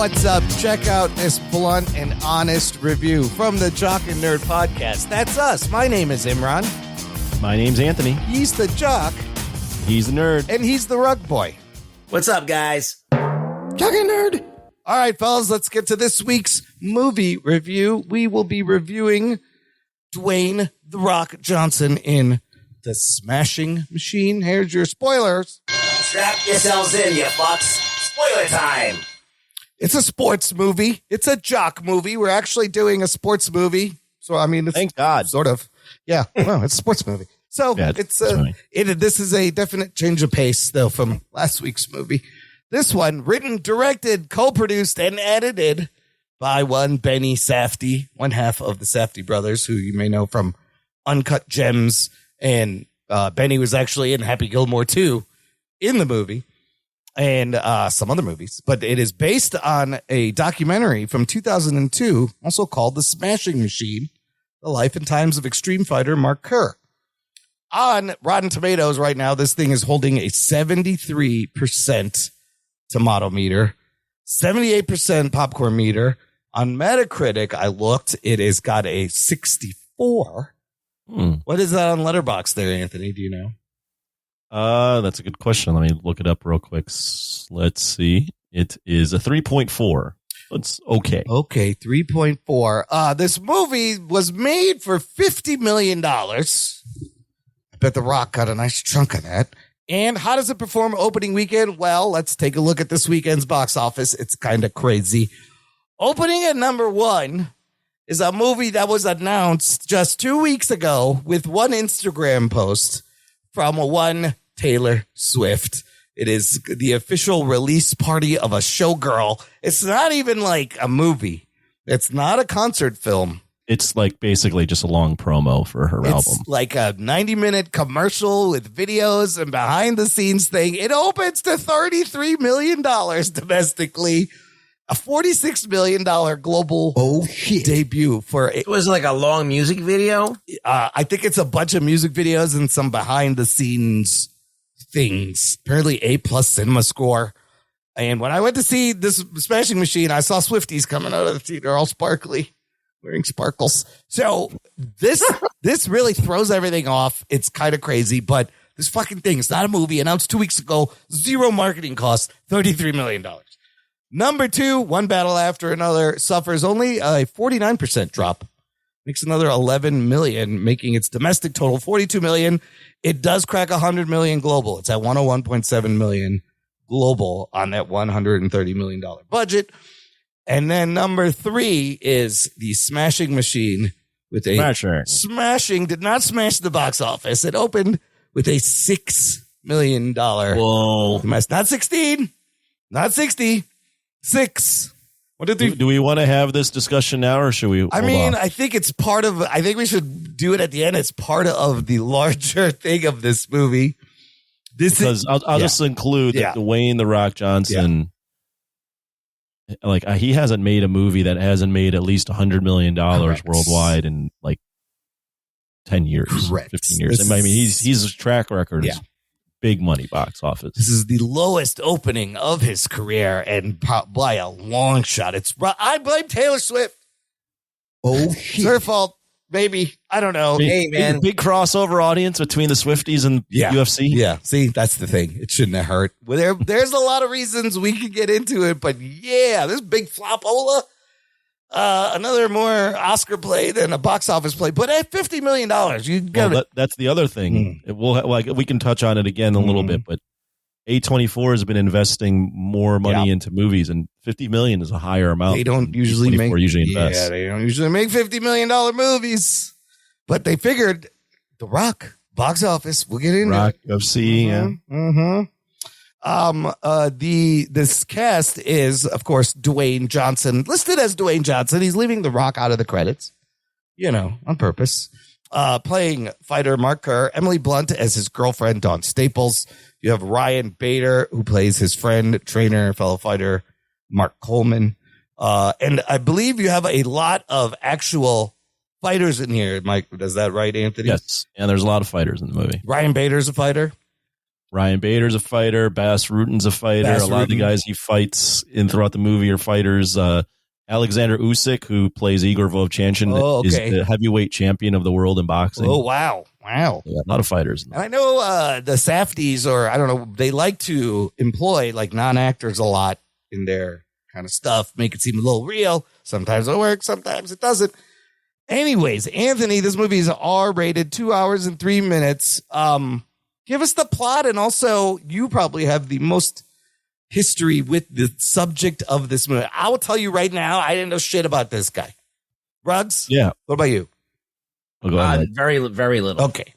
what's up? Check out this blunt and honest review from the Jock and Nerd Podcast. That's us. My name is Imran. My name's Anthony. He's the jock. He's the nerd. And he's the rug boy. What's up, guys? Jock and Nerd. All right, fellas, let's get to this week's movie review. We will be reviewing Dwayne "The Rock" Johnson in The Smashing Machine. Here's your spoilers. Strap yourselves in, you fucks. Spoiler time. It's a sports movie. It's a jock movie. We're actually doing a sports movie. So, I mean, it's thank God. Sort of. Yeah. Well, it's a sports movie. So yeah, this is a definite change of pace, though, from last week's movie. This one, written, directed, co-produced, and edited by one Benny Safdie, one half of the Safdie brothers, who you may know from Uncut Gems. And Benny was actually in Happy Gilmore 2 in the movie. And some other movies, but it is based on a documentary from 2002, also called The Smashing Machine, The Life and Times of Extreme Fighter Mark Kerr. On Rotten Tomatoes right now, this thing is holding a 73% tomato meter, 78% popcorn meter. On Metacritic, I looked, it has got a 64. What is that on Letterboxd there, Anthony? Do you know? That's a good question. Let me look it up real quick. Let's see. It is a 3.4. It's okay. Okay, 3.4. This movie was made for $50 million. I bet The Rock got a nice chunk of that. And how does it perform opening weekend? Well, let's take a look at this weekend's box office. It's kind of crazy. Opening at number one is a movie that was announced just 2 weeks ago with one Instagram post from one Taylor Swift. It is the official release party of a showgirl. It's not even like a movie. It's not a concert film. It's like basically just a long promo for her album. It's like a 90-minute commercial with videos and behind-the-scenes thing. It opens to $33 million domestically. A $46 million global debut for it. Was like a long music video? I think it's a bunch of music videos and some behind-the-scenes things. Apparently A+ cinema score. And when I went to see this Smashing Machine, I saw Swifties coming out of the theater all sparkly, wearing sparkles. So this really throws everything off. It's kind of crazy, but this fucking thing, it's not a movie, announced 2 weeks ago, zero marketing costs, $33 million. Number two, One Battle After Another, suffers only a 49% drop. Makes another 11 million, making its domestic total 42 million. It does crack 100 million global. It's at 101.7 million global on that $130 million budget. And then number three is The Smashing Machine with a smashing, did not smash the box office. It opened with a $6 million. Whoa. Not 16, not 60. 6. Do we want to have this discussion now, or should we? I think it's part of. I think we should do it at the end. It's part of the larger thing of this movie. I'll just include that Dwayne "The Rock" Johnson. He hasn't made a movie that hasn't made at least $100 million worldwide in like 10 years, 15 years. He's track record. Yeah. Big money box office. This is the lowest opening of his career, and by a long shot. I blame Taylor Swift. It's her fault, maybe. I don't know. Hey, man. Big crossover audience between the Swifties and UFC. Yeah, see, that's the thing. It shouldn't have hurt. Well, there's a lot of reasons we could get into it, but yeah, this big flopola. Another more Oscar play than a box office play, but at $50 million, you got that's the other thing. We can touch on it again a little bit, but A24 has been investing more money into movies, and $50 million is a higher amount. They don't usually invest. Yeah, they don't usually make $50 million movies, but they figured The Rock box office. We'll get into Rock FC. This cast is, of course, Dwayne Johnson, listed as Dwayne Johnson. He's leaving The Rock out of the credits, on purpose. Playing fighter Mark Kerr, Emily Blunt as his girlfriend, Dawn Staples. You have Ryan Bader, who plays his friend, trainer, fellow fighter, Mark Coleman. And I believe you have a lot of actual fighters in here, Mike. Is that right, Anthony? Yes. And there's a lot of fighters in the movie. Ryan Bader's a fighter. Ryan Bader's a fighter. Bas Rutten's a fighter. A lot of the guys he fights in throughout the movie are fighters. Alexander Usyk, who plays Igor Vovchanchin, is the heavyweight champion of the world in boxing. Oh, wow. Wow. Yeah, a lot of fighters. And I know the Safdies, or I don't know, they like to employ like non-actors a lot in their kind of stuff, make it seem a little real. Sometimes it works, sometimes it doesn't. Anyways, Anthony, this movie is R-rated, 2 hours and 3 minutes. Give us the plot, and also you probably have the most history with the subject of this movie. I will tell you right now, I didn't know shit about this guy. Ruggs? Yeah. What about you? Well, go ahead. Very, very little. Okay.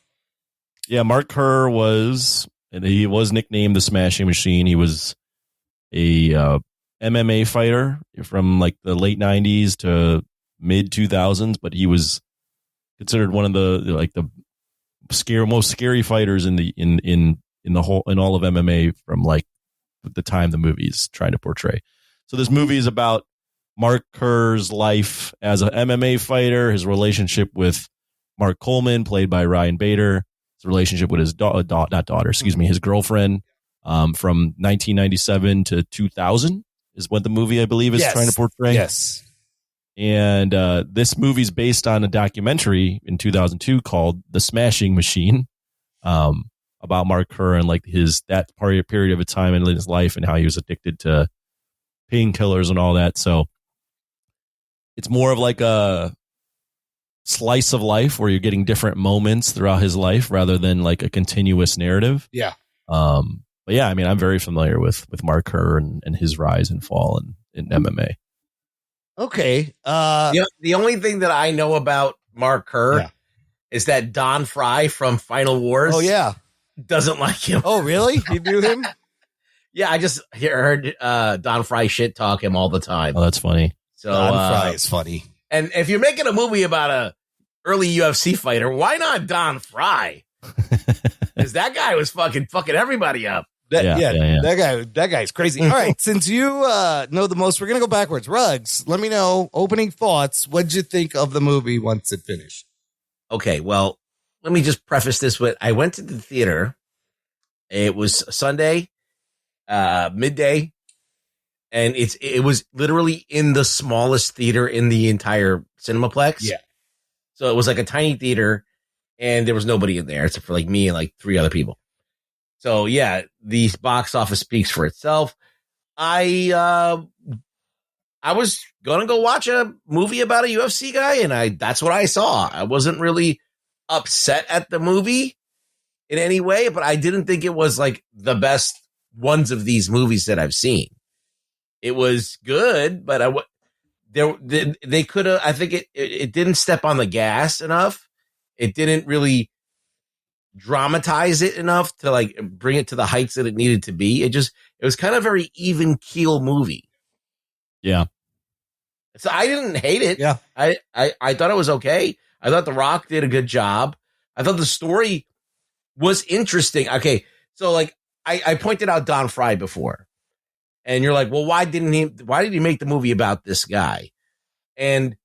Yeah, Mark Kerr was nicknamed the Smashing Machine. He was a MMA fighter from like the late 90s to mid 2000s, but he was considered one of the most scary fighters in all of MMA from like the time the movie's trying to portray. So this movie is about Mark Kerr's life as an MMA fighter, his relationship with Mark Coleman, played by Ryan Bader, his relationship with his his girlfriend, from 1997 to 2000 is what the movie, I believe, is trying to portray. Yes. And this movie's based on a documentary in 2002 called The Smashing Machine, about Mark Kerr and like that period of a time in his life and how he was addicted to painkillers and all that. So it's more of like a slice of life where you're getting different moments throughout his life rather than like a continuous narrative. Yeah. But yeah, I mean, I'm very familiar with Mark Kerr and his rise and fall in MMA. Okay. The only thing that I know about Mark Kerr is that Don Fry from Final Wars. Oh, yeah. Doesn't like him. Oh, really? You knew him? Yeah, I just heard Don Fry shit talk him all the time. Oh, that's funny. So Don Fry is funny. And if you're making a movie about a early UFC fighter, why not Don Fry? Because that guy was fucking everybody up. That guy's crazy. All right, since you know the most, we're gonna go backwards. Ruggs, let me know opening thoughts. What'd you think of the movie once it finished? Okay, well, let me just preface this with I went to the theater. It was Sunday, midday, and it was literally in the smallest theater in the entire Cinemaplex. Yeah. So it was like a tiny theater, and there was nobody in there except for like me and like 3 other people. So yeah, the box office speaks for itself. I was gonna go watch a movie about a UFC guy, and that's what I saw. I wasn't really upset at the movie in any way, but I didn't think it was like the best ones of these movies that I've seen. It was good, but they could have. I think it didn't step on the gas enough. It didn't really dramatize it enough to like bring it to the heights that it needed to be. It was kind of a very even keel movie. Yeah. So I didn't hate it. Yeah. I thought it was okay. I thought The Rock did a good job. I thought the story was interesting. Okay. So like I pointed out Don Fry before, and you're like, well, why did he make the movie about this guy? And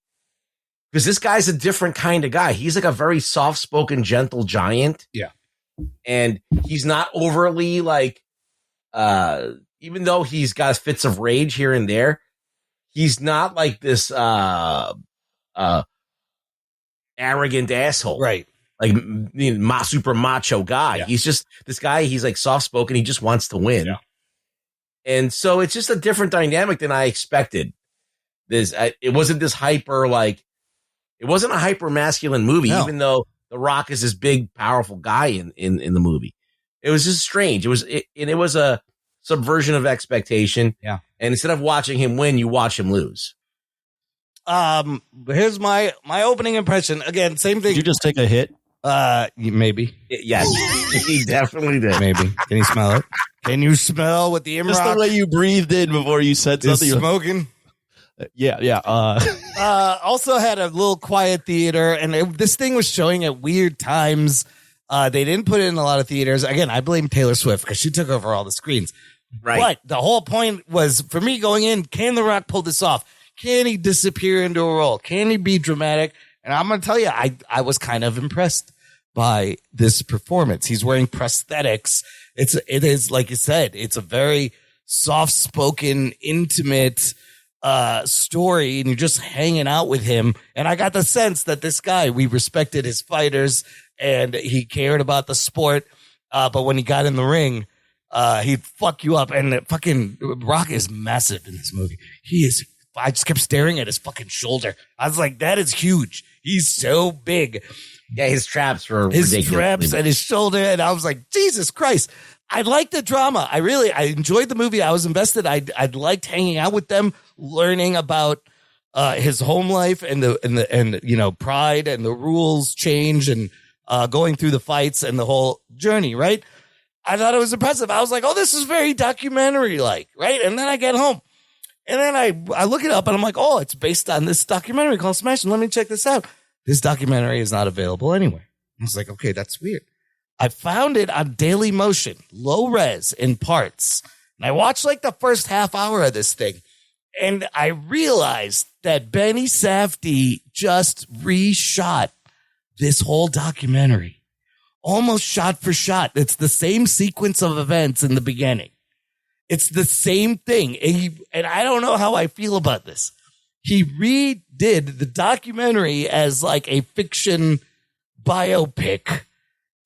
because this guy's a different kind of guy. He's like a very soft-spoken, gentle giant. Yeah. And he's not overly like, even though he's got fits of rage here and there, he's not like this arrogant asshole. Right. Like super macho guy. Yeah. He's just this guy. He's like soft-spoken. He just wants to win. Yeah. And so it's just a different dynamic than I expected. It wasn't this hyper like, it wasn't a hyper masculine movie, even though The Rock is this big, powerful guy in the movie. It was just strange. It was a subversion of expectation. Yeah. And instead of watching him win, you watch him lose. Here's my opening impression. Again, same thing. Did you just take a hit? Maybe. Yes, he definitely did. Maybe. Can you smell it? Can you smell what the Just the way you breathed in before you said something. Smoking. Yeah. Also had a little quiet theater, and this thing was showing at weird times. They didn't put it in a lot of theaters. Again, I blame Taylor Swift because she took over all the screens. Right. But the whole point was for me going in, can The Rock pull this off? Can he disappear into a role? Can he be dramatic? And I'm going to tell you, I was kind of impressed by this performance. He's wearing prosthetics. it is like you said, it's a very soft-spoken, intimate story, and you're just hanging out with him. And I got the sense that this guy, we respected his fighters and he cared about the sport. But when he got in the ring, he'd fuck you up. And the fucking Rock is massive in this movie. I just kept staring at his fucking shoulder. I was like, that is huge. He's so big. Yeah, his traps were his ridiculous. traps and his shoulder. And I was like, Jesus Christ. I liked the drama. I enjoyed the movie. I was invested. I liked hanging out with them, learning about his home life and the pride and the rules change and going through the fights and the whole journey, right? I thought it was impressive. I was like, oh, this is very documentary-like, right? And then I get home. And then I look it up and I'm like, oh, it's based on this documentary called Smash. And let me check this out. This documentary is not available anywhere. I was like, okay, that's weird. I found it on Daily Motion, low res in parts. And I watched like the first half hour of this thing. And I realized that Benny Safdie just reshot this whole documentary. Almost shot for shot. It's the same sequence of events in the beginning. It's the same thing. And I don't know how I feel about this. He redid the documentary as like a fiction biopic.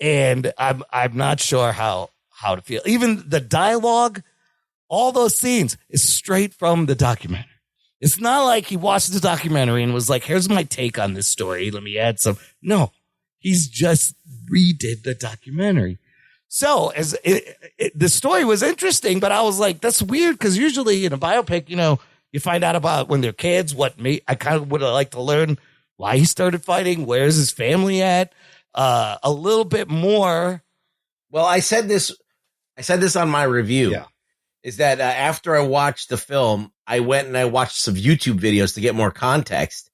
And I'm not sure how to feel. Even the dialogue, all those scenes is straight from the documentary. It's not like he watched the documentary and was like, here's my take on this story. Let me add some. No, he's just redid the documentary. So the story was interesting, but I was like, that's weird. Cause usually in a biopic, you find out about when they're kids, I kind of would have liked to learn why he started fighting. Where's his family at? A little bit more. Well, I said this on my review. Yeah. Is that after I watched the film, I went and I watched some YouTube videos to get more context.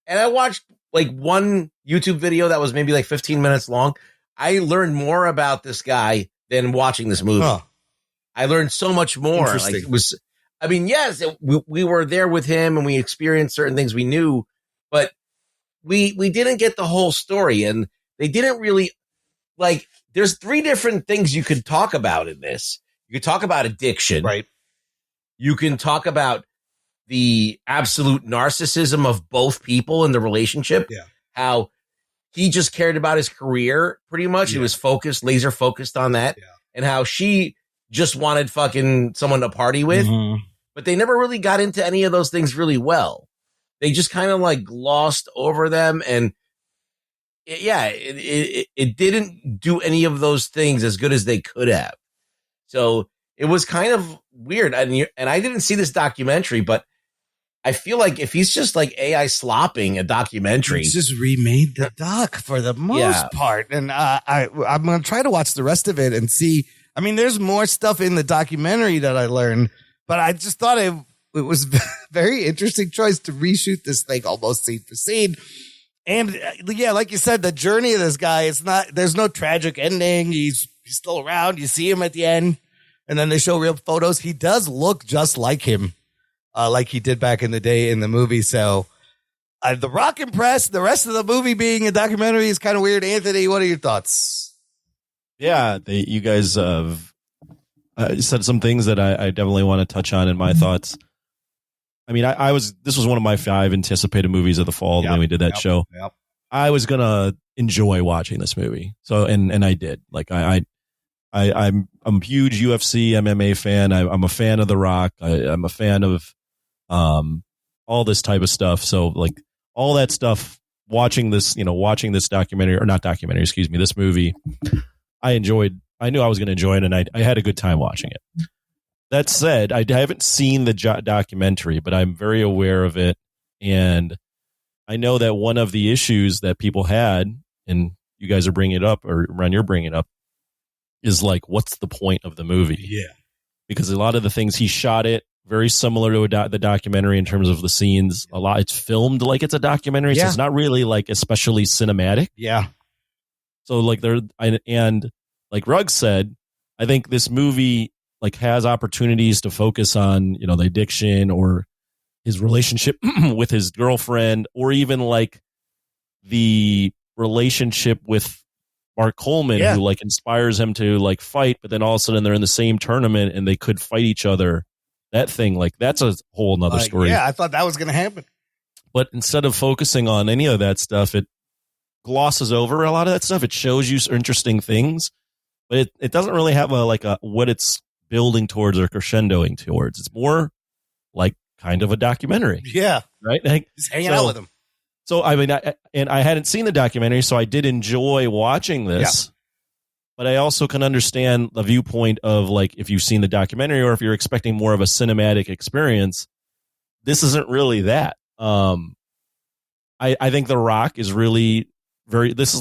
And I watched like one YouTube video that was maybe like 15 minutes long. I learned more about this guy than watching this movie. Huh. I learned so much more. Like it was, yes, we were there with him and we experienced certain things we knew, but we didn't get the whole story, and they didn't really like. There's 3 different things you could talk about in this. You could talk about addiction, right? You can talk about the absolute narcissism of both people in the relationship. Yeah, how he just cared about his career pretty much. Yeah. He was focused, laser focused on that, and how she just wanted fucking someone to party with. Mm-hmm. But they never really got into any of those things really well. They just kind of like glossed over them, and it didn't do any of those things as good as they could have. So it was kind of weird. And I didn't see this documentary, but I feel like if he's just like AI slopping a documentary, he's just remade the doc for the most part. And I'm going to try to watch the rest of it and see. I mean, there's more stuff in the documentary that I learned, but I just thought it was a very interesting choice to reshoot this thing almost scene for scene. And like you said, the journey of this guy, there's no tragic ending. He's still around. You see him at the end, and then they show real photos. He does look just like him, like he did back in the day in the movie. So the Rock impressed. The rest of the movie being a documentary is kind of weird. Anthony, what are your thoughts? Yeah, you guys said some things that I definitely want to touch on in my thoughts. I mean, this was one of my 5 anticipated movies of the fall when we did that show. Yep. I was going to enjoy watching this movie. So, and I did. Like I'm a huge UFC MMA fan. I'm a fan of The Rock. I'm a fan of, all this type of stuff. So like all that stuff, watching this documentary, or not documentary, excuse me, this movie, I knew I was going to enjoy it, and I had a good time watching it. That said, I haven't seen the documentary, but I'm very aware of it. And I know that one of the issues that people had, and you guys are bringing it up, or Ron, you're bringing it up, is like, what's the point of the movie? Yeah. Because a lot of the things he shot it very similar to the documentary in terms of the scenes. A lot, it's filmed like it's a documentary, so it's not really like especially cinematic. Yeah. So like and like Rugg said, I think this movie like has opportunities to focus on, the addiction or his relationship with his girlfriend, or even like the relationship with Mark Coleman, Yeah. who like inspires him to like fight, but then all of a sudden they're in the same tournament and they could fight each other. That thing, like that's a whole nother story. Yeah, I thought that was going to happen. But instead of focusing on any of that stuff, it glosses over a lot of that stuff. It shows you interesting things, but it doesn't really have a what it's building towards or crescendoing towards. It's more like kind of a documentary. Yeah. Right? Like, Just hanging out with him. So, I mean, I hadn't seen the documentary, so I did enjoy watching this. Yeah. But I also can understand the viewpoint of, like, if you've seen the documentary or if you're expecting more of a cinematic experience, this isn't really that. I think The Rock is really this is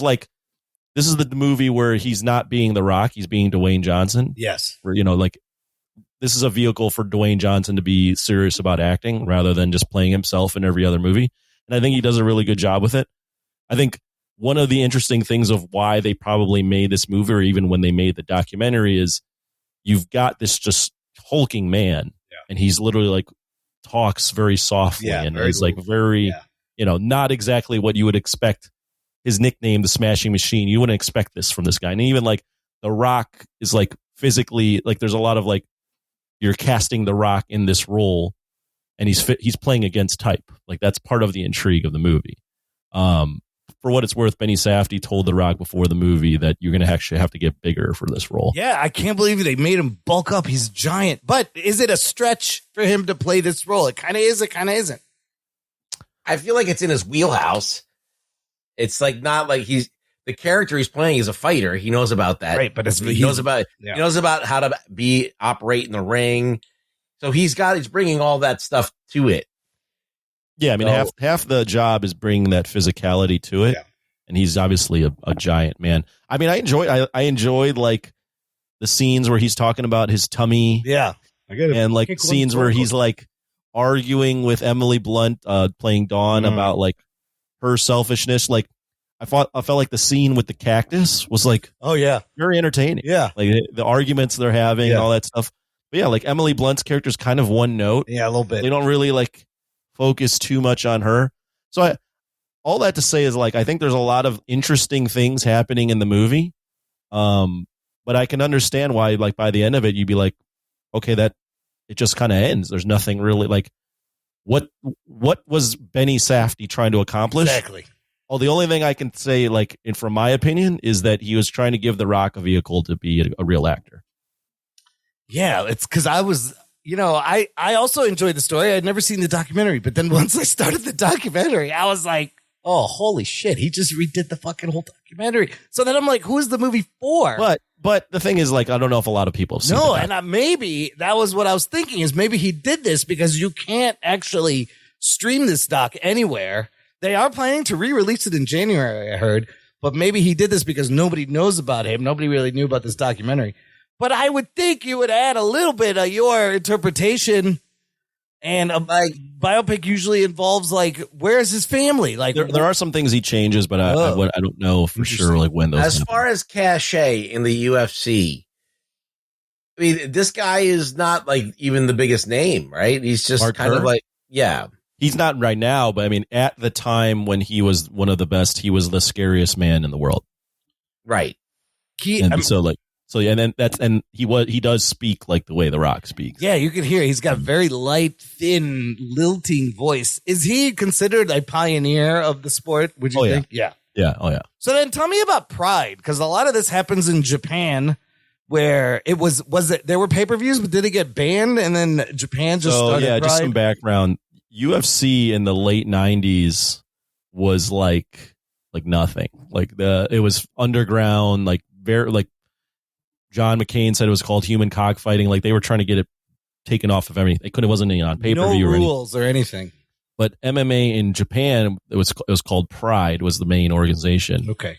the movie where he's not being The Rock, he's being Dwayne Johnson. Yes. Where, you know, like, this is a vehicle for Dwayne Johnson to be serious about acting rather than just playing himself in every other movie. And I think he does a really good job with it. I think one of the interesting things of why they probably made this movie, or even when they made the documentary, is you've got this just hulking man, and he's literally like talks very softly, and he's like very, you know, not exactly what you would expect. His nickname, the Smashing Machine, you wouldn't expect this from this guy. And even like The Rock is like physically, like there's a lot of like, you're casting The Rock in this role, and he's playing against type. Like that's part of the intrigue of the movie. For what it's worth, Benny Safdie told The Rock before the movie that you're going to actually have to get bigger for this role. Yeah, I can't believe they made him bulk up. He's giant. But is it a stretch for him to play this role? It kind of is. It kind of isn't. I feel like it's in his wheelhouse. It's like not like the character he's playing is a fighter. He knows about that. Right, but he knows about how to operate in the ring. So he's bringing all that stuff to it. Yeah, I mean, half the job is bringing that physicality to it, and he's obviously a giant man. I mean, I enjoyed like the scenes where he's talking about his tummy, and like scenes where he's like arguing with Emily Blunt, playing Dawn, about like her selfishness. Like I felt like the scene with the cactus was like, very entertaining. Yeah, like the arguments they're having, and all that stuff. But yeah, like Emily Blunt's character is kind of one note. Yeah, a little bit. They don't really like focus too much on her. So all that to say is like, I think there's a lot of interesting things happening in the movie. But I can understand why, like by the end of it, you'd be like, okay, that it just kind of ends. There's nothing really like what was Benny Safdie trying to accomplish? Exactly. Well, the only thing I can say, like, and from my opinion, is that he was trying to give The Rock a vehicle to be a real actor. Yeah, it's because I was, you know, I also enjoyed the story. I'd never seen the documentary, but then once I started the documentary, I was like, oh, holy shit, he just redid the fucking whole documentary. So then I'm like, who is the movie for? But the thing is, like, I don't know if a lot of people have seen it. And maybe that was what I was thinking, is maybe he did this because you can't actually stream this doc anywhere. They are planning to re-release it in January, I heard, but maybe he did this because nobody knows about him. Nobody really knew about this documentary. But I would think you would add a little bit of your interpretation, and a biopic usually involves like, where's his family? Like there are some things he changes, but I don't know for sure like when those. As far as cachet in the UFC, I mean, this guy is not like even the biggest name, right? He's just of like, he's not right now, but I mean, at the time when he was one of the best, he was the scariest man in the world, right? And he does speak like the way The Rock speaks. Yeah, you can hear he's got a very light, thin, lilting voice. Is he considered a pioneer of the sport? Would you think? Yeah. Yeah. Oh yeah. So then tell me about Pride, because a lot of this happens in Japan, where it was it there were pay-per-views, but did it get banned? And then Japan just started Pride? Just some background. UFC in the late 90s was like nothing. Like it was underground, like very like John McCain said it was called human cockfighting. Like they were trying to get it taken off of everything. It wasn't on pay-per-view no rules or anything. But MMA in Japan, it was called Pride, was the main organization. Okay.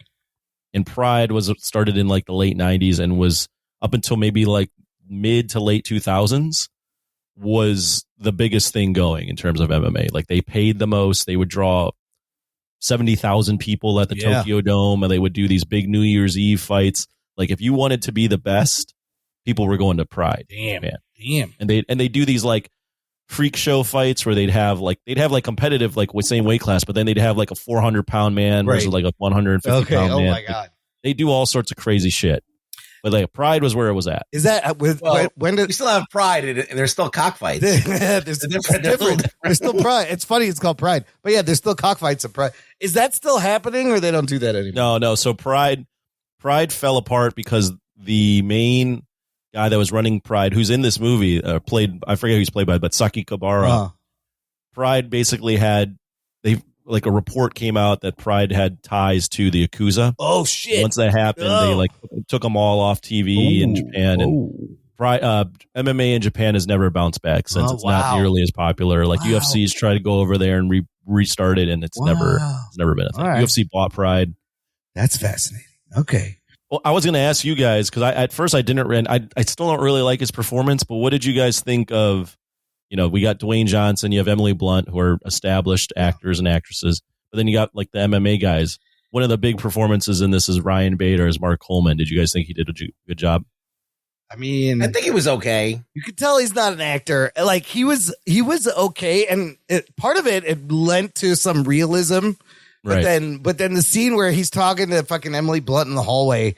And Pride was started in like the late 90s and was up until maybe like mid to late 2000s was the biggest thing going in terms of MMA. Like they paid the most. They would draw 70,000 people at the Tokyo Dome, and they would do these big New Year's Eve fights. Like if you wanted to be the best, people were going to Pride. Damn. And they do these like freak show fights where they'd have like competitive like with same weight class, but then they'd have like a 400-pound man versus like a 150-pound man. Oh my god. They do all sorts of crazy shit. But like Pride was where it was at. Is that when did we still have Pride and there's still cockfights? there's still Pride. It's funny it's called Pride, but yeah, there's still cockfights at Pride. Is that still happening, or they don't do that anymore? No. So Pride fell apart because the main guy that was running Pride, who's in this movie, I forget who he's played by, but Saki Kabara. Pride basically had like a report came out that Pride had ties to the Yakuza. Oh shit! Once that happened, they like took them all off TV in Japan, and MMA in Japan has never bounced back since it's not nearly as popular. Like UFC's tried to go over there and restart it, and it's never been a thing. Right. UFC bought Pride. That's fascinating. Okay. Well, I was going to ask you guys because at first I didn't. I still don't really like his performance, but what did you guys think of? You know, we got Dwayne Johnson, you have Emily Blunt, who are established actors and actresses, but then you got like the MMA guys. One of the big performances in this is Ryan Bader as Mark Coleman. Did you guys think he did a good job? I mean, I think he was okay. You could tell he's not an actor. Like he was okay, and part of it lent to some realism. But right. then the scene where he's talking to fucking Emily Blunt in the hallway,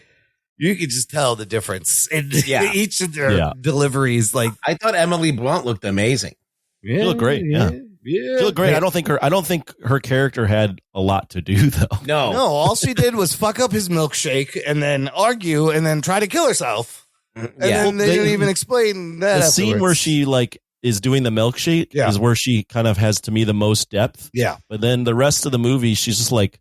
you could just tell the difference in each of their deliveries. Like I thought Emily Blunt looked amazing. Yeah, she looked great. Yeah. She looked great. I don't think her character had a lot to do though. No. All she did was fuck up his milkshake and then argue and then try to kill herself. And then they didn't even explain that. The scene where she like is doing the milkshake is where she kind of has to me the most depth. Yeah. But then the rest of the movie, she's just like,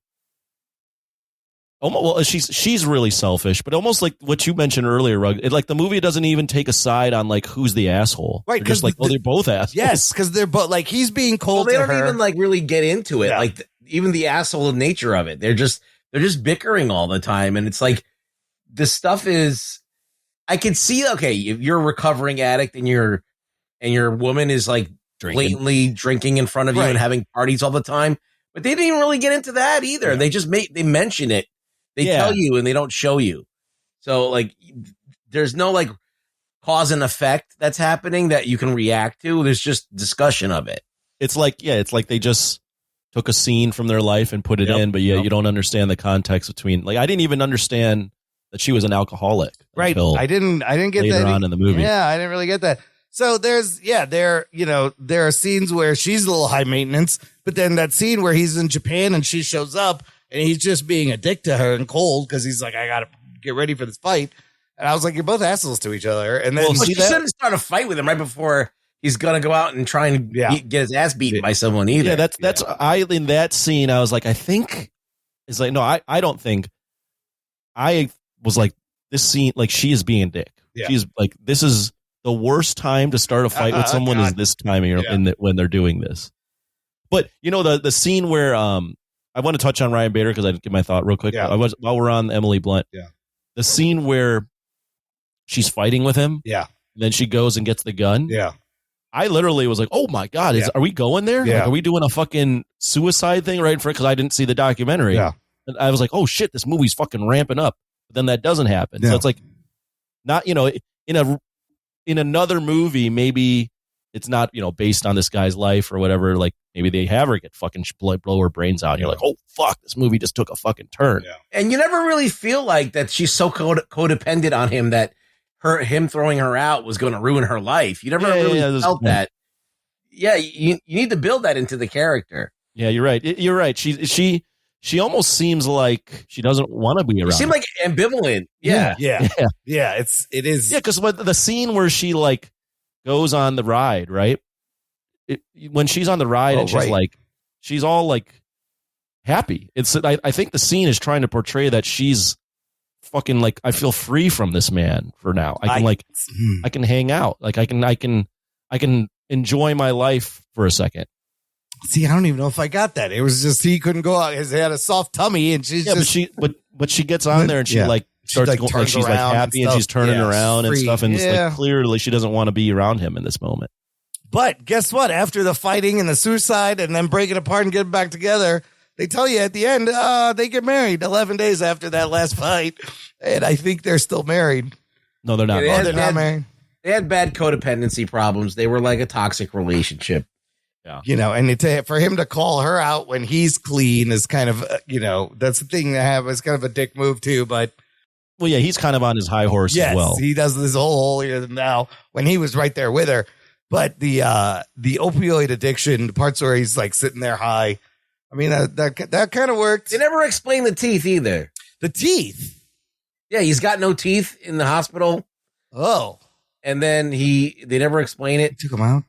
well, she's really selfish, but almost like what you mentioned earlier, Rug. Like the movie doesn't even take a side on like who's the asshole, right? Because like, they're both assholes. Yes, because they're both like he's being cold. Well, they to don't her. even like really get into it. Yeah. Like even the asshole nature of it, they're just bickering all the time, and it's like the stuff is. I can see. Okay, if you're a recovering addict and your woman is like blatantly drinking in front of you and having parties all the time, but they didn't even really get into that either. Yeah. They mention it. They tell you and they don't show you. So like there's no like cause and effect that's happening that you can react to. There's just discussion of it. It's like they just took a scene from their life and put it in, but you don't understand the context between like I didn't even understand that she was an alcoholic. Right. I didn't get later that on in the movie. Yeah, I didn't really get that. So there are scenes where she's a little high maintenance, but then that scene where he's in Japan and she shows up and he's just being a dick to her and cold because he's like, I got to get ready for this fight. And I was like, you're both assholes to each other. And then she shouldn't start a fight with him right before he's going to go out and try and get his ass beaten by someone either. Yeah, that's in that scene, I was like, I think it's like, no, I don't think. I was like, this scene, like she is being a dick. Yeah. She's like, this is the worst time to start a fight with someone is this time when they're doing this. But you know, the scene where, I want to touch on Ryan Bader because I didn't get my thought real quick. Yeah. While we're on Emily Blunt, the scene where she's fighting with him, then she goes and gets the gun. Yeah, I literally was like, "Oh my god, are we going there? Yeah. Like, are we doing a fucking suicide thing right in front?" Because I didn't see the documentary. Yeah, and I was like, "Oh shit, this movie's fucking ramping up." But then that doesn't happen. So it's like, not in another movie, maybe it's not based on this guy's life or whatever. Like maybe they have her get fucking blow her brains out. And you're like, oh fuck, this movie just took a fucking turn. Yeah. And you never really feel like that she's so codependent on him that him throwing her out was going to ruin her life. You never really felt that. Yeah, you need to build that into the character. Yeah, you're right. You're right. She almost seems like she doesn't want to be around. She seemed like ambivalent. Yeah. It is. Yeah, because the scene where she like goes on the ride, right? When she's on the ride and she's like, she's all like happy. I think the scene is trying to portray that she's fucking like, I feel free from this man for now. I can hang out. Like I can enjoy my life for a second. See, I don't even know if I got that. It was just he couldn't go out. He had a soft tummy, and she's but she gets on there and she like starts going, like she's like happy and she's turning around and stuff, and it's like clearly she doesn't want to be around him in this moment. But guess what? After the fighting and the suicide and then breaking apart and getting back together, they tell you at the end they get married 11 days after that last fight, and I think they're still married. No, they're not. They're not married. They had bad codependency problems. They were like a toxic relationship. Yeah. And for him to call her out when he's clean is kind of, that's the thing to have. It's kind of a dick move too, but. Well, yeah, he's kind of on his high horse as well. He does this whole holier than thou when he was right there with her. But the opioid addiction, the parts where he's like sitting there high, I mean, that kind of worked. They never explain the teeth either. The teeth? Yeah, he's got no teeth in the hospital. Oh. And then they never explain it. Took him out.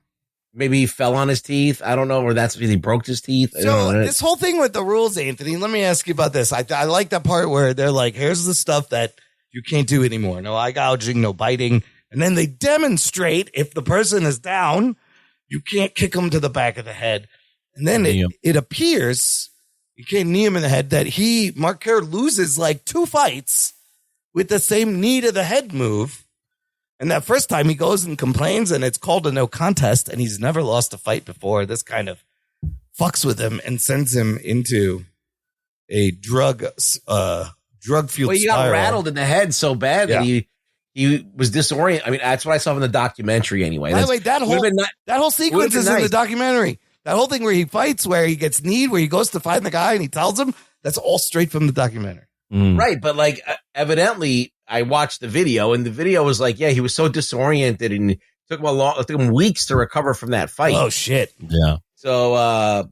Maybe he fell on his teeth. I don't know, or that's because he broke his teeth. So this whole thing with the rules, Anthony, let me ask you about this. I like that part where they're like, here's the stuff that you can't do anymore. No eye gouging, no biting. And then they demonstrate if the person is down, you can't kick them to the back of the head. And then it appears, you can't knee him in the head, that Mark Kerr loses like 2 fights with the same knee to the head move. And that first time he goes and complains and it's called a no contest and he's never lost a fight before. This kind of fucks with him and sends him into a drug-fueled Well, he got rattled in the head so bad that he was disoriented. I mean, that's what I saw in the documentary anyway. By the way, that whole sequence is in the documentary. That whole thing where he fights, where he gets kneed, where he goes to find the guy and he tells him, that's all straight from the documentary. Right, but like evidently I watched the video and the video was like, he was so disoriented and it took him weeks to recover from that fight. Oh shit. Yeah. So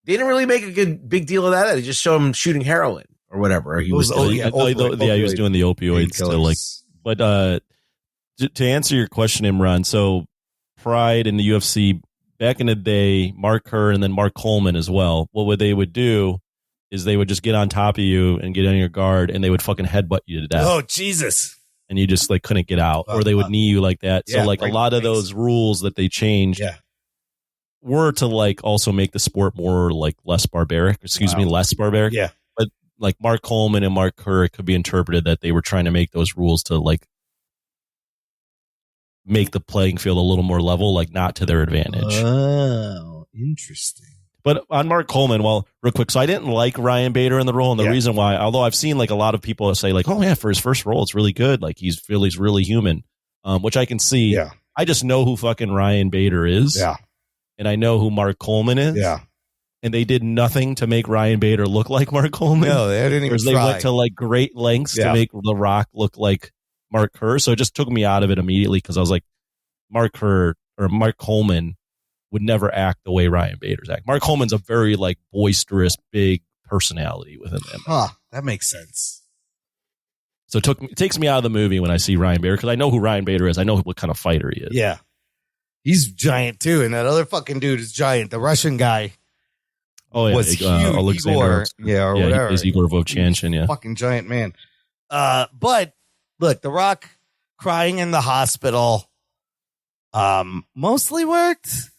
they didn't really make a big deal of that. They just show him shooting heroin or whatever. He was he was doing the opioids to like. But to answer your question, Imran, so Pride in the UFC back in the day, Mark Kerr and then Mark Coleman as well. What they would do is they would just get on top of you and get on your guard, and they would fucking headbutt you to death. Oh Jesus! And you just like couldn't get out, or they would knee you like that. So like a lot of those rules that they changed were to like also make the sport more like less barbaric. Less barbaric. Yeah. But like Mark Coleman and Mark Kerr, it could be interpreted that they were trying to make those rules to like make the playing field a little more level, like not to their advantage. Oh, interesting. But on Mark Coleman, well, real quick, so I didn't like Ryan Bader in the role, and the reason why, although I've seen like a lot of people say like, oh yeah, for his first role, it's really good. Like he's really human, which I can see. Yeah. I just know who fucking Ryan Bader is. Yeah. And I know who Mark Coleman is. Yeah. And they did nothing to make Ryan Bader look like Mark Coleman. No, they didn't even try. They went to like great lengths to make The Rock look like Mark Kerr. So it just took me out of it immediately because I was like, Mark Coleman would never act the way Ryan Bader's act. Mark Coleman's a very like boisterous, big personality within them. That makes sense. So it takes me out of the movie when I see Ryan Bader because I know who Ryan Bader is. I know what kind of fighter he is. Yeah. He's giant too. And that other fucking dude is giant. The Russian guy. Oh, yeah. Was huge. Alexander. Igor, whatever. He's Igor Vovchanchin, yeah. Fucking giant man. But look, The Rock crying in the hospital mostly worked.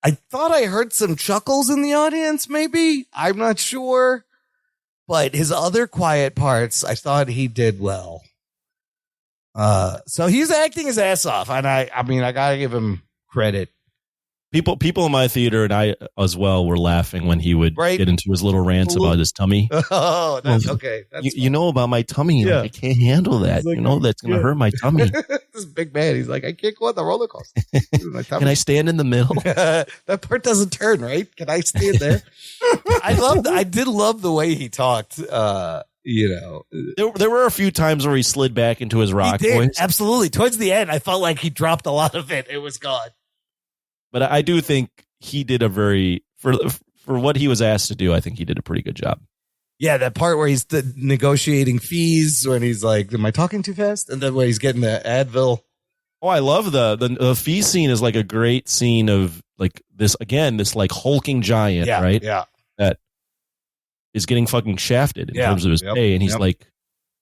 I thought I heard some chuckles in the audience, maybe. I'm not sure. But his other quiet parts, I thought he did well. So he's acting his ass off. And I mean, I got to give him credit. People in my theater and I as well were laughing when he would get into his little rants about his tummy. Oh, that's okay. You know about my tummy. Yeah. Like, I can't handle that. Like, that's going to hurt my tummy. This big man, he's like, I can't go on the roller coaster. Can I stand in the middle? That part doesn't turn, right? Can I stand there? I did love the way he talked. There were a few times where he slid back into his rock voice. Absolutely. Towards the end, I felt like he dropped a lot of it. It was gone. But I do think he did for what he was asked to do, I think he did a pretty good job. Yeah, that part where he's negotiating fees when he's like, am I talking too fast? And then where he's getting the Advil. Oh, I love the fee scene is like a great scene of like this like hulking giant, right? Yeah. That is getting fucking shafted in terms of his pay. And he's like,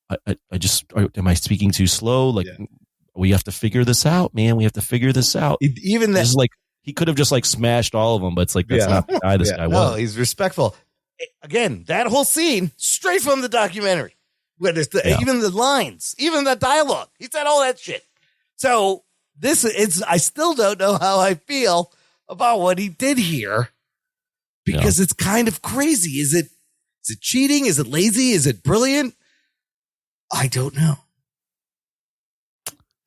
am I speaking too slow? Like, we have to figure this out, man. We have to figure this out. Even that, like, he could have just like smashed all of them, but it's like, that's not the guy this guy was. No, he's respectful. Again, that whole scene, straight from the documentary. Even the lines, even the dialogue. He said all that shit. So I still don't know how I feel about what he did here because it's kind of crazy. Is it cheating? Is it lazy? Is it brilliant? I don't know.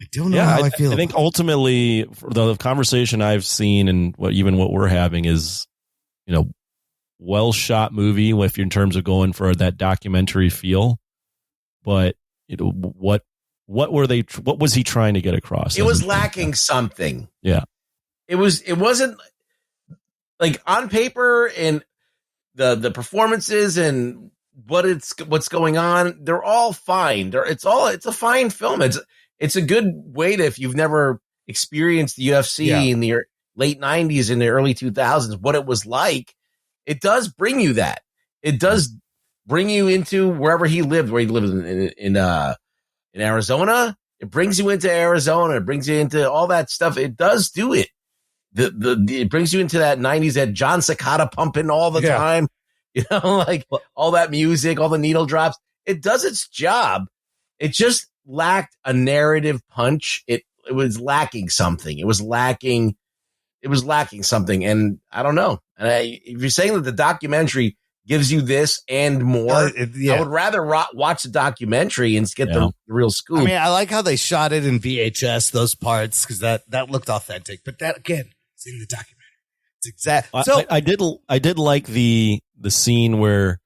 I don't know how I feel. I think ultimately for the conversation I've seen and what we're having is, well shot movie if you're in terms of going for that documentary feel. But what was he trying to get across? It was lacking something. Yeah. It wasn't like on paper and the performances and what's going on. They're all fine. It's a fine film. It's a good way to, if you've never experienced the UFC in the late 90s and the early 2000s, what it was like. It does bring you that. It does bring you into wherever he lived, where he lived in Arizona. It brings you into Arizona. It brings you into all that stuff. It does do it. It brings you into that 90s, that John Cicada pumping all the time. Like all that music, all the needle drops. It does its job. It just lacked a narrative punch. It was lacking something. It was lacking something. And I don't know. And if you're saying that the documentary gives you this and more, I would rather watch the documentary and get the real scoop. I mean, I like how they shot it in VHS, those parts, because that looked authentic. But that, again, it's in the documentary. It's exact. So I did like the scene where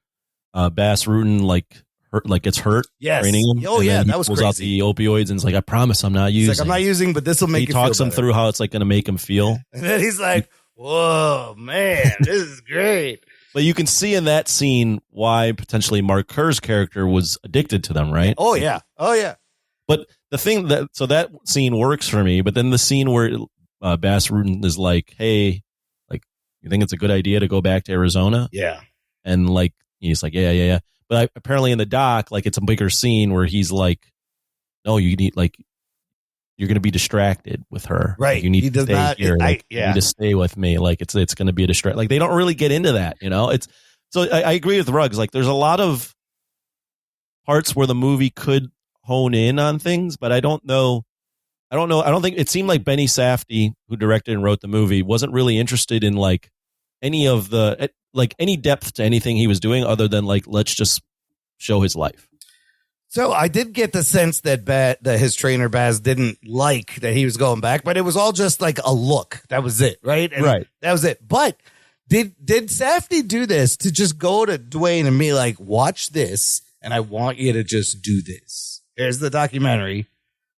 Bass Rutten gets hurt. Yes. Training him. Oh yeah, that was pulls crazy. out the opioids and it's like, I promise I'm not using. He's like, I'm not using, but this will make. He talks him through how it's like going to make him feel. And then he's like, "Whoa, man, this is great." But you can see in that scene why potentially Mark Kerr's character was addicted to them, right? Oh yeah. But the thing that scene works for me, but then the scene where Bass Rutten is like, "Hey, like, you think it's a good idea to go back to Arizona?" Yeah. And like he's like, yeah. But apparently in the doc, like it's a bigger scene where he's like, "No, you need you're going to be distracted with her. Right. Like, you need to stay here. You need to stay with me. Like it's going to be a distract. Like they don't really get into that, It's so I agree with Ruggs. Like there's a lot of parts where the movie could hone in on things, but I don't know. I don't think it seemed like Benny Safdie, who directed and wrote the movie, wasn't really interested in like any of the any depth to anything he was doing other than like, let's just show his life. So I did get the sense that his trainer Baz didn't like that he was going back, but it was all just like a look. That was it, right? And right. That was it. But did Safdie do this to just go to Dwayne and be like, watch this, and I want you to just do this. Here's the documentary.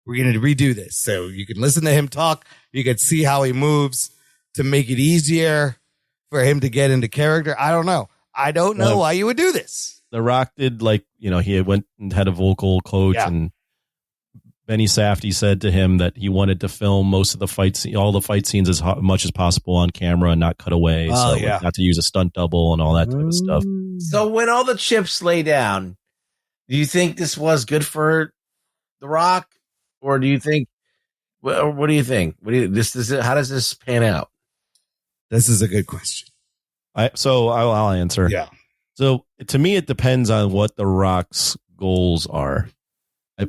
We're going to redo this. So you can listen to him talk. You can see how he moves to make it easier for him to get into character. I don't know. I don't know why you would do this. The Rock did he went and had a vocal coach, and Benny Safdie said to him that he wanted to film most of the fights, all the fight scenes as much as possible on camera and not cut away. Not to use a stunt double and all that type of stuff. So when all the chips lay down, do you think this was good for The Rock? Or do you think, what do you think? How does this pan out? This is a good question. I'll answer. Yeah. So to me, it depends on what The Rock's goals are.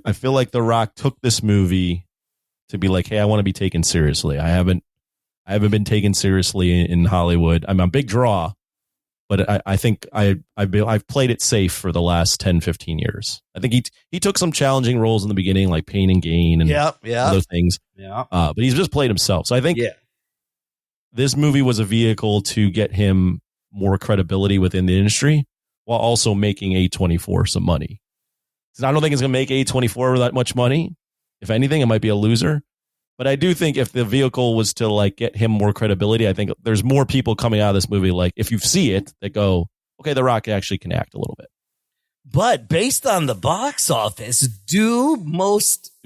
I feel like The Rock took this movie to be like, hey, I want to be taken seriously. I haven't been taken seriously in Hollywood. I'm a big draw, but I think I've played it safe for the last 10, 15 years. I think he took some challenging roles in the beginning, like Pain and Gain and other things. Yeah. But he's just played himself. So I think this movie was a vehicle to get him more credibility within the industry while also making A24 some money. I don't think it's going to make A24 that much money. If anything, it might be a loser. But I do think if the vehicle was to like get him more credibility, I think there's more people coming out of this movie, like if you see it, that go, okay, The Rock actually can act a little bit. But based on the box office, do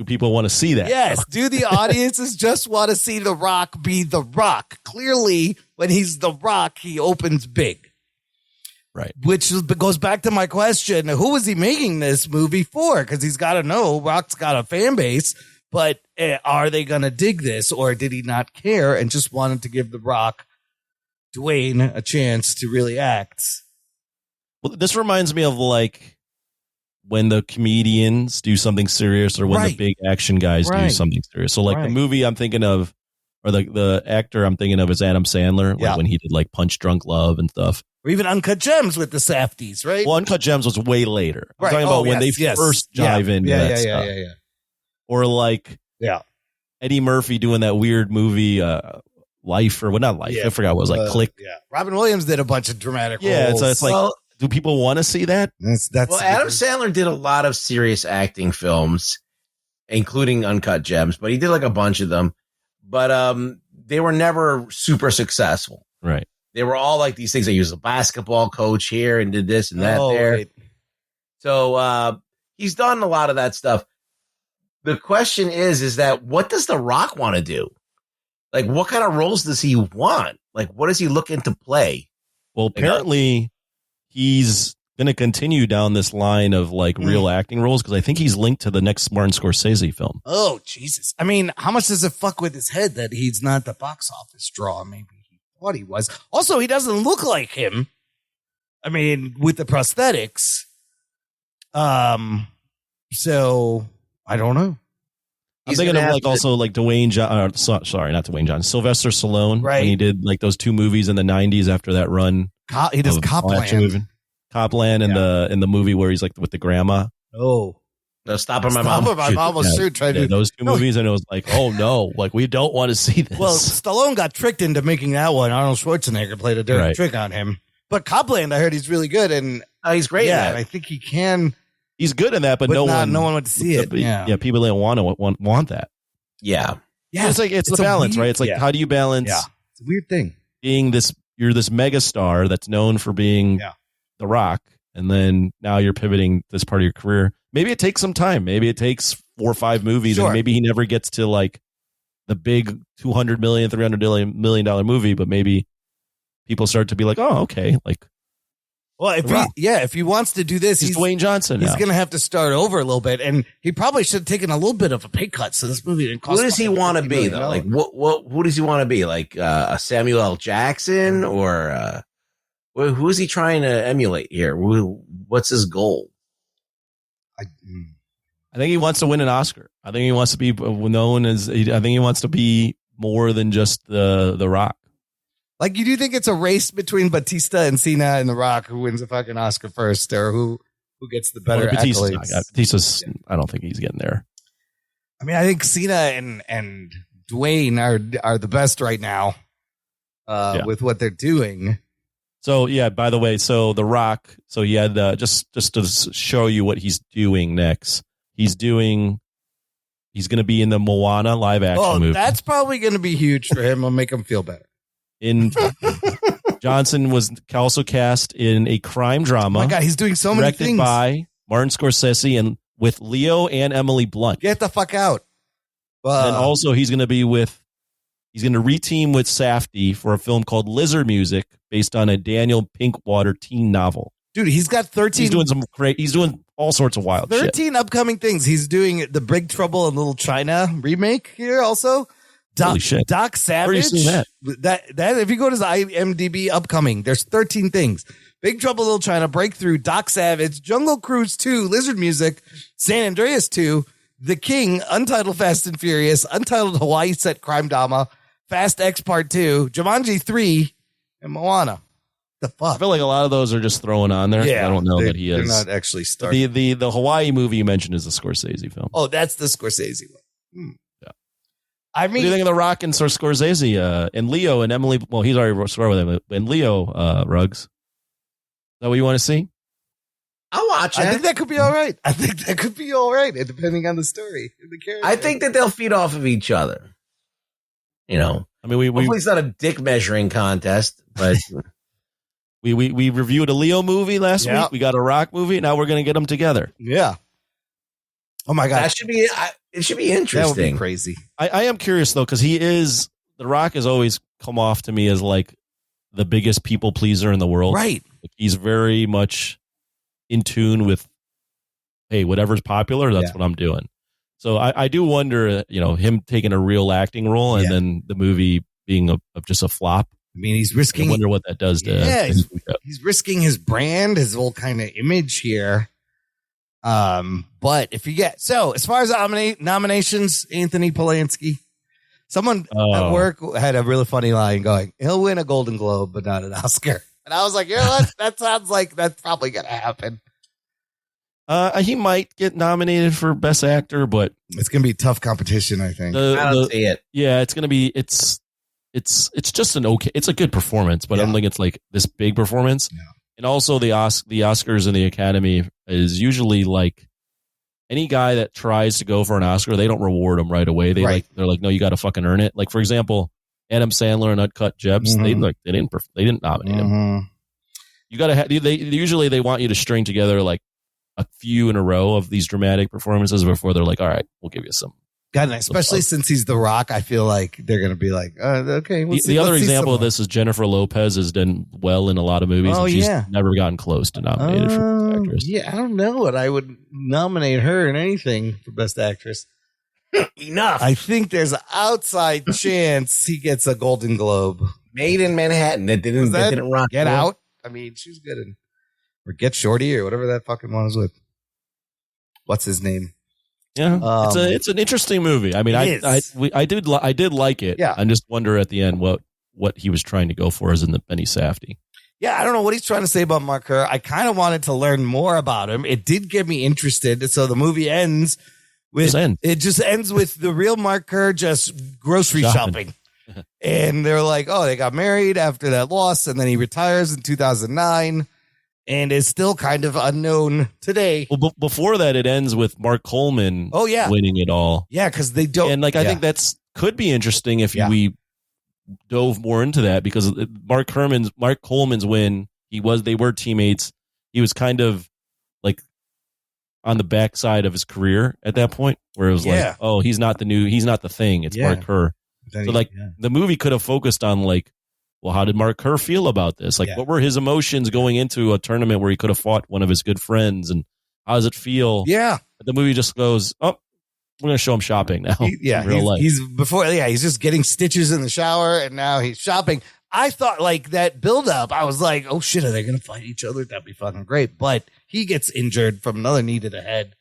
people want to see that? Yes. Do the audiences just want to see The Rock be The Rock? Clearly, when he's The Rock, he opens big. Right. Which goes back to my question. Who is he making this movie for? Because he's got to know Rock's got a fan base. But are they going to dig this, or did he not care and just wanted to give The Rock, Dwayne, a chance to really act? Well, this reminds me of like when the comedians do something serious or when the big action guys do something serious. So like the movie I'm thinking of, or the actor I'm thinking of is Adam Sandler, like when he did like Punch Drunk Love and stuff. Or even Uncut Gems with the Safdies, right? Well, Uncut Gems was way later. I'm talking about when they first dive into that stuff. Or like Yeah. Eddie Murphy doing that weird movie, Life, or not Life. Yeah. I forgot what it was, like Click. Yeah. Robin Williams did a bunch of dramatic Yeah, roles. it's like, Well, do people want to see that? That's well, Adam Sandler did a lot of serious acting films, including Uncut Gems, but he did like a bunch of them. But they were never super successful. Right. They were all like these things. He was a basketball coach here and did this and that there. Right. So he's done a lot of that stuff. The question is that what does The Rock want to do? Like, what kind of roles does he want? Like, what is he looking to play? Well, apparently he's going to continue down this line of like real acting roles because I think he's linked to the next Martin Scorsese film. Oh, Jesus. I mean, how much does it fuck with his head that he's not the box office draw? Maybe he thought he was. Also, he doesn't look like him. I mean, with the prosthetics. So I don't know. I'm thinking of like also like Dwayne John. Sorry, not Dwayne John. Sylvester Stallone. Right. When he did like those two movies in the 90s after that run. He does Copland. Copland in the movie where he's like with the grandma. Oh. No, Stop Or My Mom. My mom was true. Those two movies, and it was like, oh no, like we don't want to see this. Well, Stallone got tricked into making that one. Arnold Schwarzenegger played a dirty trick on him. But Copland, I heard he's really good, and he's great. Yeah, in that. and I think he can. He's good in that, but no one went to see it. Yeah, people didn't want that. Yeah. It's like it's the balance, right? It's like how do you balance? Yeah, it's a weird thing. Being you're this mega star that's known for being The Rock, and then now you're pivoting this part of your career. Maybe it takes some time. Maybe it takes 4 or 5 movies, and maybe he never gets to like the big $200 million, $300 million movie. But maybe people start to be like, oh, okay, like. Well, if he wants to do this, he's Dwayne Johnson. He's going to have to start over a little bit, and he probably should have taken a little bit of a pay cut. So this movie didn't cost. Who does he want to be though? Like who does he want to be? Like a Samuel L. Jackson or who is he trying to emulate here? What's his goal? I think he wants to win an Oscar. I think he wants to be known as. I think he wants to be more than just the Rock. Like, you do think it's a race between Batista and Cena and The Rock, who wins a fucking Oscar first, or who gets the better accolades? Batista's, I don't think he's getting there. I mean, I think Cena and Dwayne are the best right now with what they're doing. So, yeah, by the way, so The Rock, so he had, just to show you what he's doing next, he's going to be in the Moana live action movie. That's probably going to be huge for him. It'll make him feel better. Johnson was also cast in a crime drama. Oh my God, he's doing so many things. Directed by Martin Scorsese and with Leo and Emily Blunt. Get the fuck out. And also he's going to reteam with Safdie for a film called Lizard Music based on a Daniel Pinkwater teen novel. Dude, he's got 13. He's doing all sorts of wild 13 upcoming things. He's doing the Big Trouble in Little China remake here also. Holy shit. Doc Savage. Where are you seeing that? That if you go to his IMDb upcoming, there's 13 things. Big Trouble in Little China, Breakthrough, Doc Savage, Jungle Cruise 2, Lizard Music, San Andreas 2, The King, Untitled Fast and Furious, Untitled Hawaii Set Crime Drama, Fast X Part 2, Jumanji 3, and Moana. The fuck? I feel like a lot of those are just thrown on there. Yeah, I don't know that he is. They're not actually starting. The Hawaii movie you mentioned is the Scorsese film. Oh, that's the Scorsese one. Yeah. I mean, what do you think of The Rock and Scorsese and Leo and Emily? Well, he's already scored with him. And Leo Ruggs. Is that what you want to see? I'll watch it. I think that could be all right. Depending on the story and the character. I think that they'll feed off of each other. You know, I mean, hopefully it's not a dick measuring contest, but we reviewed a Leo movie last week. We got a Rock movie. Now we're going to get them together. Yeah. Oh my God. That should be, it should be interesting. That would be crazy. I am curious though, because The Rock has always come off to me as like the biggest people pleaser in the world. Right. Like, he's very much in tune with, hey, whatever's popular, that's what I'm doing. So I do wonder, him taking a real acting role and then the movie being just a flop. I mean, he's risking. I wonder what that does to. Yeah, he's risking his brand, his whole kind of image here. But if you get as far as nominations, Anthony Polanski, someone at work had a really funny line going, "He'll win a Golden Globe, but not an Oscar." And I was like, you know what? That sounds like that's probably gonna happen. He might get nominated for Best Actor, but It's going to be tough competition, I think. I don't see it. Yeah, it's going to be. It's just an okay. It's a good performance, but I don't think it's like this big performance. Yeah. And also the Oscars and the Academy is usually like any guy that tries to go for an Oscar, they don't reward them right away. They're like, no, you got to fucking earn it. Like for example, Adam Sandler and Uncut Gems, they didn't nominate him. You got to have. They usually want you to string together like a few in a row of these dramatic performances before they're like, all right, we'll give you some. God, and especially since he's The Rock, I feel like they're going to be like, okay. The other example of this is Jennifer Lopez has done well in a lot of movies. Oh, and she's yeah. never gotten close to nominated for Best Actress. Yeah, I don't know what I would nominate her in anything for Best Actress. Enough. I think there's an outside chance he gets a Golden Globe. Made in Manhattan. That didn't rock. Get Out. I mean, she's good in, or Get Shorty or whatever that fucking one was with. What's his name? Yeah, it's an interesting movie. I mean, I did like it. Yeah. I just wonder at the end what he was trying to go for as in the Benny Safdie. Yeah, I don't know what he's trying to say about Mark Kerr. I kind of wanted to learn more about him. It did get me interested. So the movie ends with it just ends with the real Mark Kerr just grocery shopping. And they're like, oh, they got married after that loss, and then he retires in 2009. And is still kind of unknown today. Well, before that, it ends with Mark Coleman winning it all. Yeah, because they don't. And I think that's could be interesting if we dove more into that, because Mark Coleman's win, they were teammates. He was kind of like on the backside of his career at that point, where it was like, oh, he's not the thing. It's Mark Kerr. So the movie could have focused on like, well, how did Mark Kerr feel about this? Like, what were his emotions going into a tournament where he could have fought one of his good friends? And how does it feel? Yeah. The movie just goes, oh, we're going to show him shopping now. In real life. He's just getting stitches in the shower, and now he's shopping. I thought like that buildup, I was like, oh shit, are they going to fight each other? That'd be fucking great. But he gets injured from another knee to the head.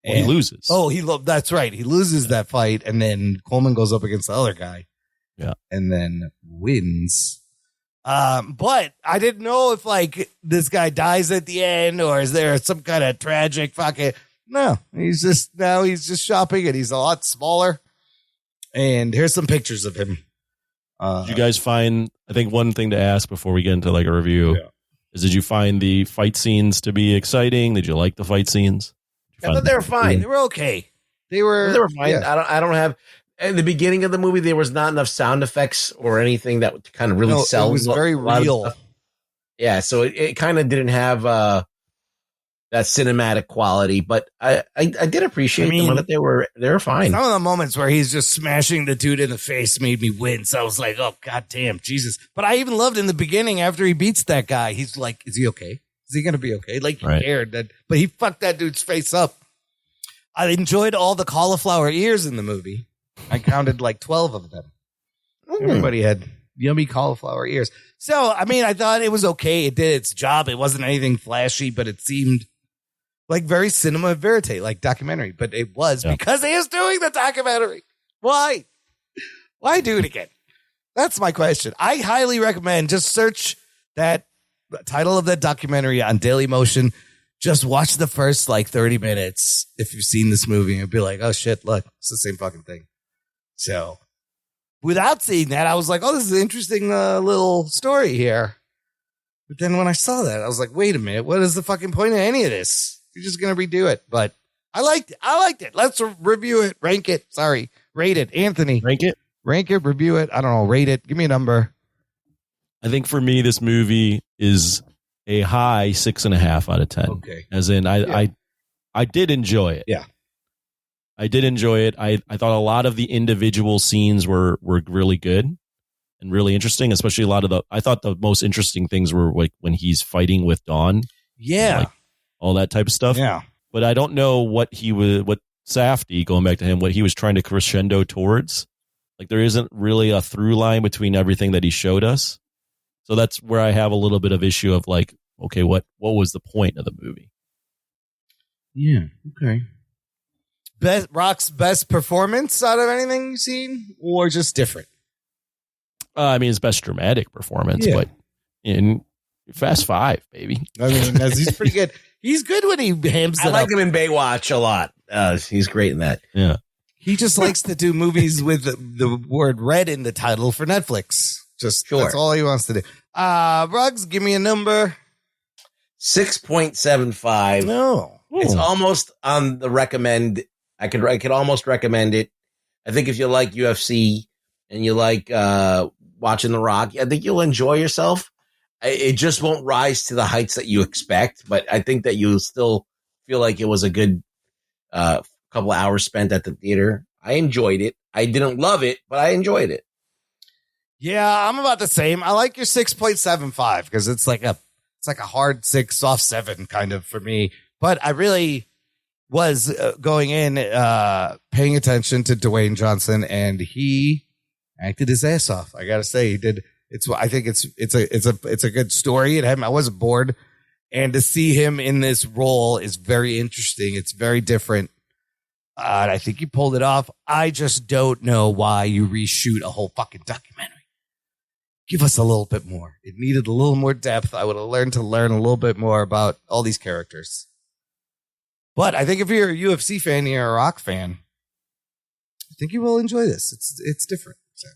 Well, he loses. Oh, that's right. He loses that fight, and then Coleman goes up against the other guy. Yeah. And then wins. But I didn't know if like this guy dies at the end, or is there some kind of tragic fucking. No, he's just shopping, and he's a lot smaller. And here's some pictures of him. Did you guys find, I think one thing to ask before we get into like a review is, did you find the fight scenes to be exciting? Did you like the fight scenes? I thought they were fine. They were okay. They were fine. Yeah. I don't have. In the beginning of the movie, there was not enough sound effects or anything that would kind of really sell. It was very real. Yeah, so it kind of didn't have that cinematic quality, but I did appreciate them. That they were fine. Some of the moments where he's just smashing the dude in the face made me wince. I was like, oh goddamn, Jesus! But I even loved in the beginning after he beats that guy. He's like, is he okay? Is he gonna be okay? Like he cared that, but he fucked that dude's face up. I enjoyed all the cauliflower ears in the movie. I counted like 12 of them. Everybody had yummy cauliflower ears. So, I mean, I thought it was okay. It did its job. It wasn't anything flashy, but it seemed like very cinema verite, like documentary. But it was because he is doing the documentary. Why? Why do it again? That's my question. I highly recommend just search that title of that documentary on Dailymotion. Just watch the first like 30 minutes if you've seen this movie and be like, oh shit, look, it's the same fucking thing. So without seeing that, I was like, oh, this is an interesting little story here. But then when I saw that, I was like, wait a minute, what is the fucking point of any of this? You're just going to redo it. But I liked it. Let's review it. Rank it. Sorry. Rate it. Anthony. Rank it. Review it. I don't know. Rate it. Give me a number. I think for me, this movie is a high 6.5 out of 10. Okay. As in, I did enjoy it. Yeah. I did enjoy it. I thought a lot of the individual scenes were really good and really interesting, especially I thought the most interesting things were like when he's fighting with Dawn. Yeah. Like all that type of stuff. Yeah. But I don't know what Safdie, going back to him, what he was trying to crescendo towards. Like there isn't really a through line between everything that he showed us. So that's where I have a little bit of issue of like, okay, what was the point of the movie? Yeah. Okay. Rock's best performance out of anything you've seen, or just different? I mean, his best dramatic performance, but in Fast Five, baby. I mean, he's pretty good. He's good when he hams it I like up. him in Baywatch a lot. He's great in that. Yeah. He just likes to do movies with the word red in the title for Netflix. Just Sure. That's all he wants to do. Ruggs, give me a number. 6.75. No. It's almost on the recommend. I could almost recommend it. I think if you like UFC and you like watching The Rock, I think you'll enjoy yourself. It just won't rise to the heights that you expect, but I think that you'll still feel like it was a good couple of hours spent at the theater. I enjoyed it. I didn't love it, but I enjoyed it. Yeah, I'm about the same. I like your 6.75 because it's like a hard 6, soft 7 kind of for me. But I really was going in paying attention to Dwayne Johnson, and he acted his ass off. I gotta say, he did. I think it's a good story. I wasn't bored, and to see him in this role is very interesting. It's very different. And I think he pulled it off. I just don't know why you reshoot a whole fucking documentary. Give us a little bit more. It needed a little more depth. I would have learn a little bit more about all these characters. But I think if you're a UFC fan, you're a Rock fan, I think you will enjoy this. It's different. So